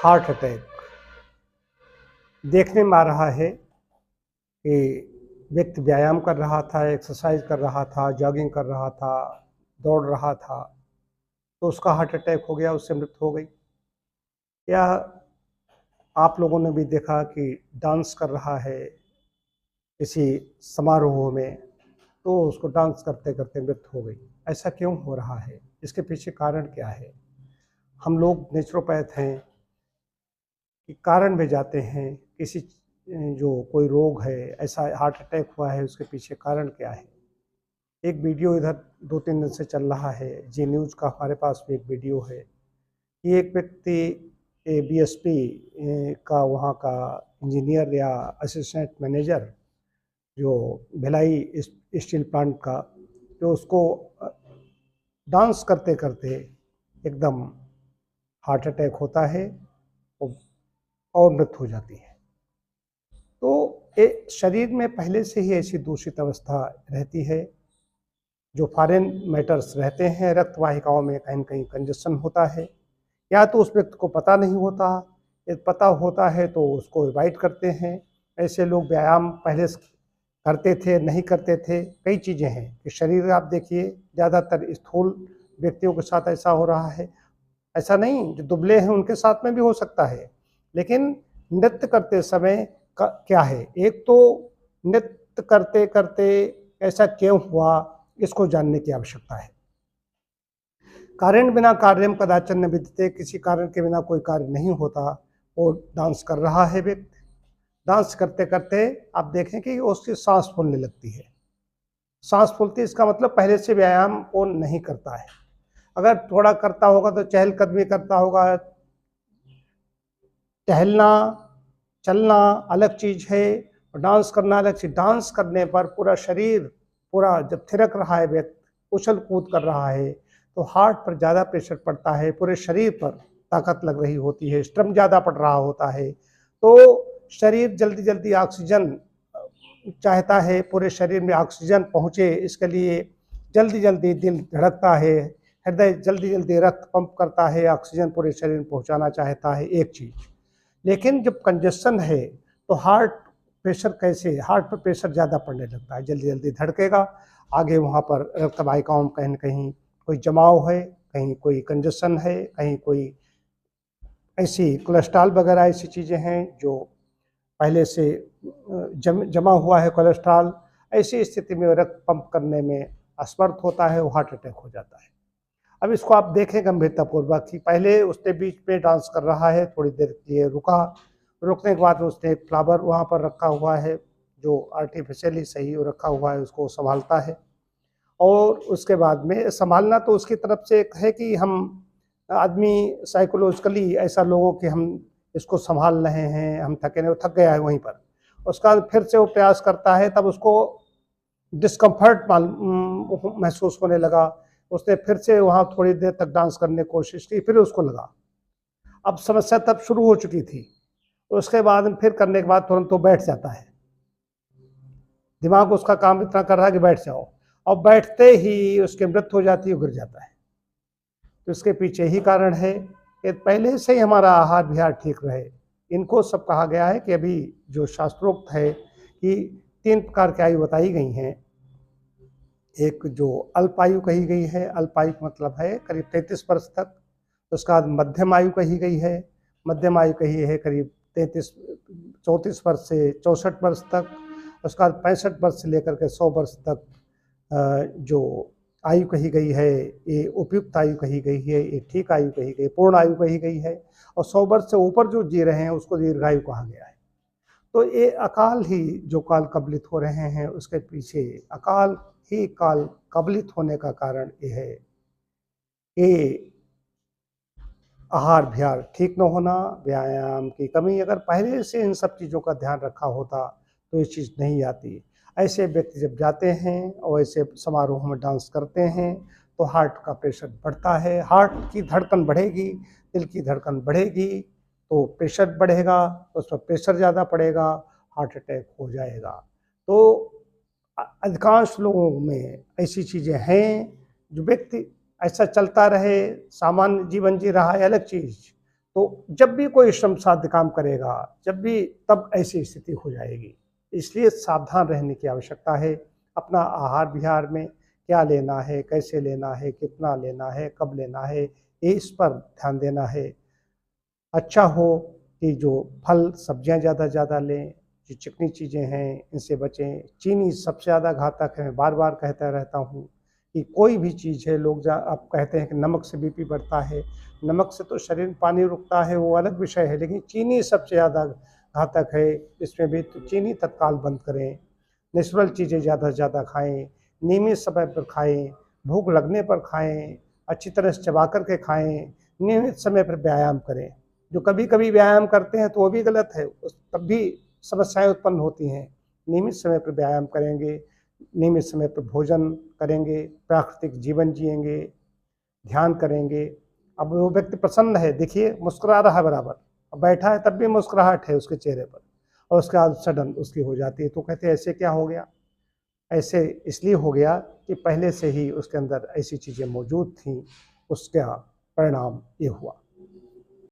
Heart attack देखने में आ रहा है कि व्यक्ति व्यायाम कर रहा था, एक्सरसाइज कर रहा था, जॉगिंग कर रहा था, दौड़ रहा था, तो उसका हार्ट अटैक हो गया, उससे मृत्यु हो गई। या आप लोगों ने भी देखा कि डांस कर रहा है किसी समारोह में, तो उसको डांस करते करते मृत्यु हो गई। ऐसा क्यों हो रहा है? इसके पीछे कारण क्या है? हम लोग नेचुरोपैथ हैं कि कारण में जाते हैं किसी जो कोई रोग है, ऐसा हार्ट अटैक हुआ है, उसके पीछे कारण क्या है। एक वीडियो इधर 2-3 दिन से चल रहा है, जी न्यूज़ का हमारे पास भी एक वीडियो है कि एक व्यक्ति बीएसपी का वहाँ का इंजीनियर या असिस्टेंट मैनेजर जो भिलाई स्टील प्लांट का, जो उसको डांस करते करते एकदम हार्ट अटैक होता है और मृत्यु हो जाती है। तो शरीर में पहले से ही ऐसी दूषित अवस्था रहती है, जो फॉरेन मैटर्स रहते हैं, रक्त वाहिकाओं में कहीं न कहीं कंजेशन होता है, या तो उस व्यक्ति को पता नहीं होता, यदि पता होता है तो उसको अवॉइड करते हैं। ऐसे लोग व्यायाम पहले से करते थे, नहीं करते थे, कई चीज़ें हैं कि शरीर आप देखिए ज़्यादातर स्थूल व्यक्तियों के साथ ऐसा हो रहा है। ऐसा नहीं, जो दुबले हैं उनके साथ में भी हो सकता है, लेकिन नृत्य करते समय क्या है, एक तो नृत्य करते करते ऐसा क्यों हुआ, इसको जानने की आवश्यकता है। कारण बिना कार्यम कदाचन न विद्यते, किसी कारण के बिना कोई कार्य नहीं होता। वो डांस कर रहा है व्यक्ति, डांस करते करते आप देखें कि उसकी सांस फूलने लगती है। सांस फूलती, इसका मतलब पहले से व्यायाम वो नहीं करता है। अगर थोड़ा करता होगा तो चहलकदमी करता होगा। टहलना, चलना अलग चीज़ है और डांस करना अलग चीज़। डांस करने पर पूरा शरीर पूरा जब थिरक रहा है, व्यक्ति उछल कूद कर रहा है, तो हार्ट पर ज़्यादा प्रेशर पड़ता है, पूरे शरीर पर ताकत लग रही होती है, श्रम ज़्यादा पड़ रहा होता है, तो शरीर जल्दी जल्दी ऑक्सीजन चाहता है, पूरे शरीर में ऑक्सीजन पहुँचे, इसके लिए जल्दी जल्दी दिल धड़कता है, हृदय जल्दी जल्दी रक्त पंप करता है, ऑक्सीजन पूरे शरीर में पहुँचाना चाहता है, एक चीज़। लेकिन जब कंजेशन है तो हार्ट प्रेशर कैसे, हार्ट पर प्रेशर ज़्यादा पड़ने लगता है, जल्दी जल्दी धड़केगा, आगे वहाँ पर रक्त वाहिकाओं में कहीं न कहीं कोई जमाव है, कहीं कोई कंजेशन है, कहीं कोई ऐसी कोलेस्ट्रॉल वगैरह ऐसी चीज़ें हैं जो पहले से जमा हुआ है कोलेस्ट्रॉल। ऐसी स्थिति में रक्त पंप करने में असमर्थ होता है, वो हार्ट अटैक हो जाता है। अब इसको आप देखें गंभीरतापूर्वक कि पहले उसने बीच में डांस कर रहा है, थोड़ी देर के लिए रुका, रुकने के बाद उसने एक फ्लावर वहाँ पर रखा हुआ है, जो आर्टिफिशियली सही रखा हुआ है, उसको संभालता है। और उसके बाद में संभालना तो उसकी तरफ से एक है कि हम आदमी साइकोलॉजिकली ऐसा लोगों कि हम इसको संभाल रहे हैं, हम थके नहीं, वो थक गया है वहीं पर। उसका फिर से वो प्रयास करता है, तब उसको डिस्कम्फर्ट महसूस होने लगा। उसने फिर से वहाँ थोड़ी देर तक डांस करने की कोशिश की, फिर उसको लगा। अब समस्या तब शुरू हो चुकी थी। उसके बाद फिर करने के बाद तुरंत वो बैठ जाता है। दिमाग उसका काम इतना कर रहा है कि बैठ जाओ, और बैठते ही उसकी मृत्यु हो जाती है, गिर जाता है। तो इसके पीछे ही कारण है कि पहले से ही हमारा आहार विहार ठीक रहे। इनको सब कहा गया है कि अभी जो शास्त्रोक्त है कि 3 प्रकार की आयु बताई गई हैं। एक जो अल्पायु कही गई है, अल्पायु का मतलब है करीब 33 वर्ष तक। उसके बाद मध्यम आयु कही गई है, मध्यम आयु कही है करीब 34 वर्ष से 64 वर्ष तक। उसके बाद 65 वर्ष से लेकर के 100 वर्ष तक जो आयु कही गई है, ये उपयुक्त आयु कही गई है, ये ठीक आयु कही गई, पूर्ण आयु कही गई है। और 100 वर्ष से ऊपर जो जी रहे हैं उसको दीर्घायु कहा गया है। तो ये अकाल ही जो काल कबलित हो रहे हैं, उसके पीछे अकाल ही काल कबलित होने का कारण ये है कि आहार विहार ठीक न होना, व्यायाम की कमी। अगर पहले से इन सब चीज़ों का ध्यान रखा होता तो ये चीज़ नहीं आती। ऐसे व्यक्ति जब जाते हैं और ऐसे समारोह में डांस करते हैं तो हार्ट का प्रेशर बढ़ता है, हार्ट की धड़कन बढ़ेगी, दिल की धड़कन बढ़ेगी, तो प्रेशर बढ़ेगा, उस पर प्रेशर ज़्यादा पड़ेगा, हार्ट अटैक हो जाएगा। तो अधिकांश लोगों में ऐसी चीज़ें हैं। जो व्यक्ति ऐसा चलता रहे, सामान्य जीवन जी रहा है अलग चीज़, तो जब भी कोई श्रम साध्य काम करेगा, जब भी तब ऐसी स्थिति हो जाएगी। इसलिए सावधान रहने की आवश्यकता है। अपना आहार विहार में क्या लेना है, कैसे लेना है, कितना लेना है, कब लेना है, ये इस पर ध्यान देना है। अच्छा हो कि जो फल सब्जियां ज़्यादा से ज़्यादा लें, जो चिकनी चीज़ें हैं इनसे बचें। चीनी सबसे ज़्यादा घातक है, मैं बार-बार कहता रहता हूँ कि कोई भी चीज़ है, लोग अब कहते हैं कि नमक से बीपी बढ़ता है। नमक से तो शरीर में पानी रुकता है, वो अलग विषय है, लेकिन चीनी सबसे ज़्यादा घातक है। इसमें भी तो चीनी तत्काल बंद करें। नेचुरल चीज़ें ज़्यादा से ज़्यादा खाएँ, नियमित समय पर खाएँ, भूख लगने पर खाएँ, अच्छी तरह से चबा कर के खाएँ, नियमित समय पर व्यायाम करें। जो कभी-कभी व्यायाम करते हैं तो वो भी गलत है, उस तब भी समस्याएँ उत्पन्न होती हैं। नियमित समय पर व्यायाम करेंगे, नियमित समय पर भोजन करेंगे, प्राकृतिक जीवन जिएँगे, ध्यान करेंगे। अब वो व्यक्ति प्रसन्न है, देखिए मुस्कुरा रहा है बराबर, अब बैठा है तब भी मुस्कुराहट है उसके चेहरे पर, और उसके बाद सडन उसकी हो जाती है। तो कहते हैं ऐसे क्या हो गया? ऐसे इसलिए हो गया कि पहले से ही उसके अंदर ऐसी चीज़ें मौजूद थीं, उसका परिणाम ये हुआ।